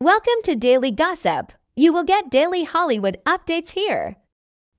Welcome to Daily Gossip. You will get daily Hollywood updates here.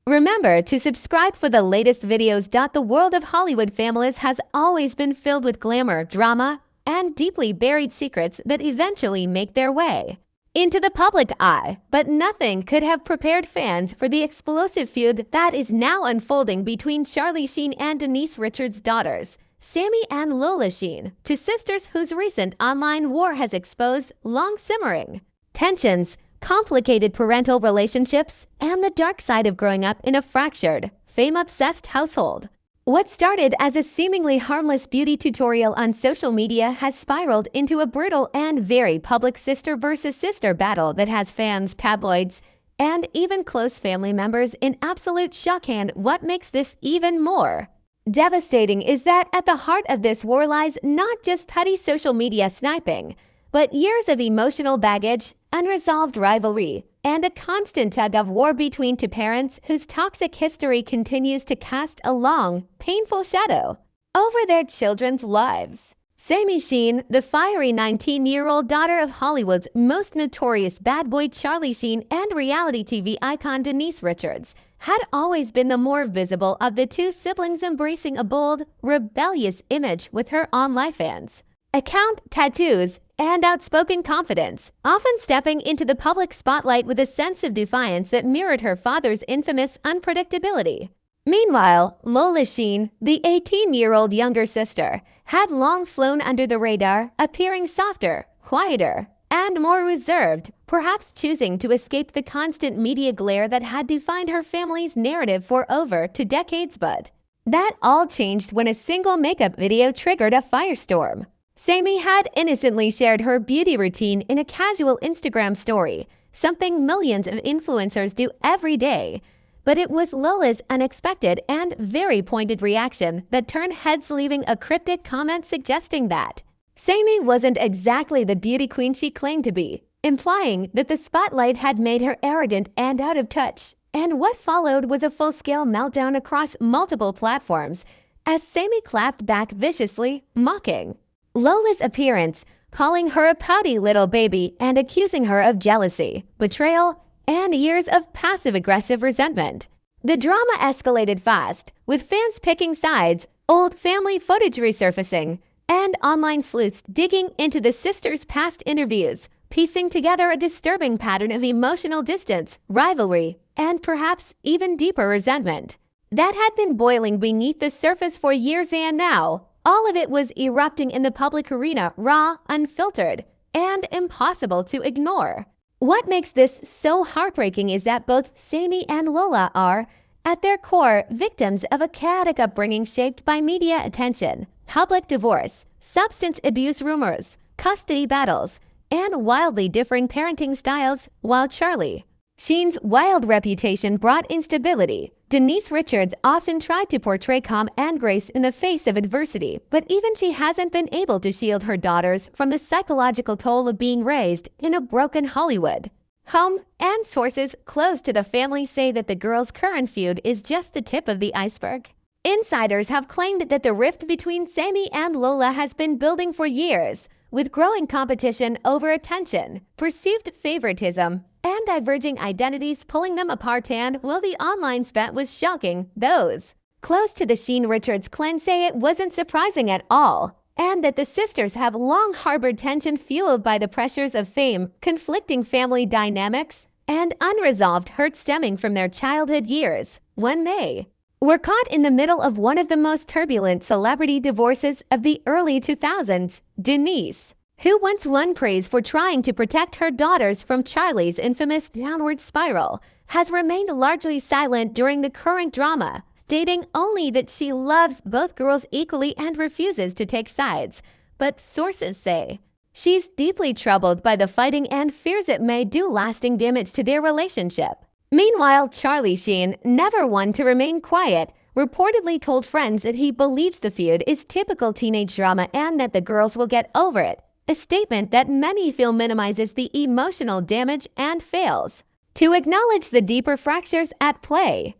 Remember to subscribe for the latest videos. The world of Hollywood families has always been filled with glamour, drama, and deeply buried secrets that eventually make their way into the public eye. But nothing could have prepared fans for the explosive feud that is now unfolding between Lola Sheen and Denise Richards' daughters, Sami and Lola Sheen, two sisters whose recent online war has exposed long-simmering tensions, complicated parental relationships, and the dark side of growing up in a fractured, fame-obsessed household. What started as a seemingly harmless beauty tutorial on social media has spiraled into a brutal and very public sister versus sister battle that has fans, tabloids, and even close family members in absolute shock. And what makes this even more devastating is that at the heart of this war lies not just petty social media sniping, but years of emotional baggage, unresolved rivalry, and a constant tug-of-war between two parents whose toxic history continues to cast a long, painful shadow over their children's lives. Sami Sheen, the fiery 19-year-old daughter of Hollywood's most notorious bad boy Lola Sheen and reality TV icon Denise Richards, had always been the more visible of the two siblings, embracing a bold, rebellious image with her online fans account, tattoos, and outspoken confidence, often stepping into the public spotlight with a sense of defiance that mirrored her father's infamous unpredictability. Meanwhile, Lola Sheen, the 18-year-old younger sister, had long flown under the radar, appearing softer, quieter, and more reserved, perhaps choosing to escape the constant media glare that had defined her family's narrative for over 2 decades. But that all changed when a single makeup video triggered a firestorm. Sami had innocently shared her beauty routine in a casual Instagram story, something millions of influencers do every day. But it was Lola's unexpected and very pointed reaction that turned heads, leaving a cryptic comment suggesting that Sami wasn't exactly the beauty queen she claimed to be, implying that the spotlight had made her arrogant and out of touch. And what followed was a full-scale meltdown across multiple platforms as Sami clapped back viciously, mocking Lola's appearance, calling her a pouty little baby and accusing her of jealousy, betrayal, and years of passive-aggressive resentment. The drama escalated fast, with fans picking sides, old family footage resurfacing, and online sleuths digging into the sisters' past interviews, piecing together a disturbing pattern of emotional distance, rivalry, and perhaps even deeper resentment that had been boiling beneath the surface for years. And now, all of it was erupting in the public arena, raw, unfiltered, and impossible to ignore. What makes this so heartbreaking is that both Sami and Lola are, at their core, victims of a chaotic upbringing shaped by media attention, public divorce, substance abuse rumors, custody battles, and wildly differing parenting styles. While Lola Sheen's wild reputation brought instability, Denise Richards often tried to portray calm and grace in the face of adversity, but even she hasn't been able to shield her daughters from the psychological toll of being raised in a broken Hollywood home. And sources close to the family say that the girls' current feud is just the tip of the iceberg. Insiders have claimed that the rift between Sami and Lola has been building for years, with growing competition over attention, perceived favoritism, and diverging identities pulling them apart. And while the online spat was shocking, those close to the Sheen-Richards clan say it wasn't surprising at all, and that the sisters have long harbored tension fueled by the pressures of fame, conflicting family dynamics, and unresolved hurt stemming from their childhood years when they were caught in the middle of one of the most turbulent celebrity divorces of the early 2000s. Denise, who once won praise for trying to protect her daughters from Lo's infamous downward spiral, has remained largely silent during the current drama, stating only that she loves both girls equally and refuses to take sides. But sources say she's deeply troubled by the fighting and fears it may do lasting damage to their relationship. Meanwhile, Lola Sheen, never one to remain quiet, reportedly told friends that he believes the feud is typical teenage drama and that the girls will get over it, a statement that many feel minimizes the emotional damage and fails to acknowledge the deeper fractures at play.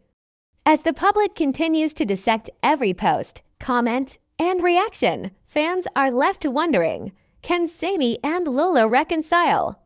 As the public continues to dissect every post, comment, and reaction, fans are left wondering, can Sami and Lola reconcile?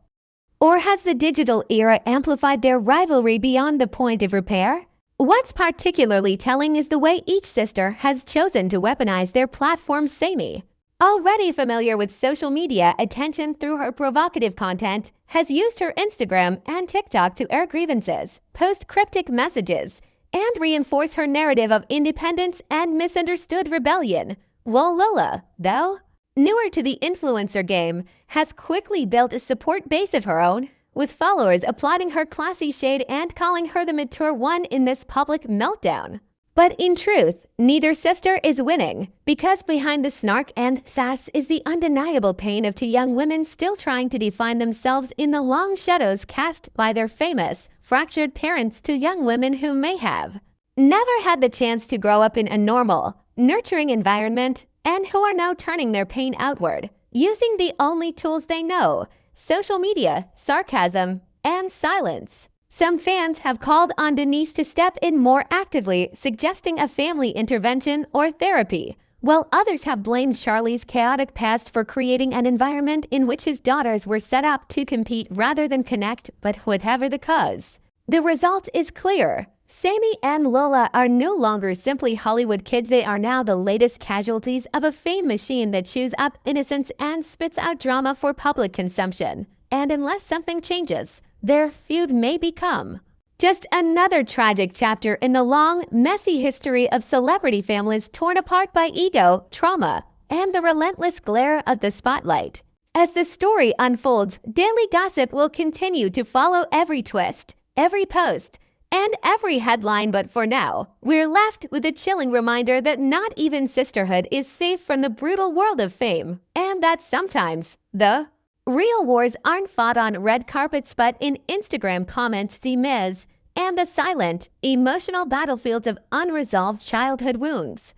Or has the digital era amplified their rivalry beyond the point of repair? What's particularly telling is the way each sister has chosen to weaponize their platform. Sami, already familiar with social media attention through her provocative content, has used her Instagram and TikTok to air grievances, post cryptic messages, and reinforce her narrative of independence and misunderstood rebellion. While Lola, though newer to the influencer game, has quickly built a support base of her own, with followers applauding her classy shade and calling her the mature one in this public meltdown. But in truth, neither sister is winning, because behind the snark and sass is the undeniable pain of two young women still trying to define themselves in the long shadows cast by their famous, fractured parents to young women who may have never had the chance to grow up in a normal, nurturing environment, and who are now turning their pain outward, using the only tools they know: social media, sarcasm, and silence. Some fans have called on Denise to step in more actively, suggesting a family intervention or therapy, while others have blamed Charlie's chaotic past for creating an environment in which his daughters were set up to compete rather than connect. But whatever the cause, the result is clear. Sami and Lola are no longer simply Hollywood kids. They are now the latest casualties of a fame machine that chews up innocence and spits out drama for public consumption. And unless something changes, their feud may become just another tragic chapter in the long, messy history of celebrity families torn apart by ego, trauma, and the relentless glare of the spotlight. As the story unfolds, daily gossip will continue to follow every twist, every post, and every headline. But for now, we're left with a chilling reminder that not even sisterhood is safe from the brutal world of fame, and that sometimes the real wars aren't fought on red carpets but in Instagram comments, DMs, and the silent, emotional battlefields of unresolved childhood wounds.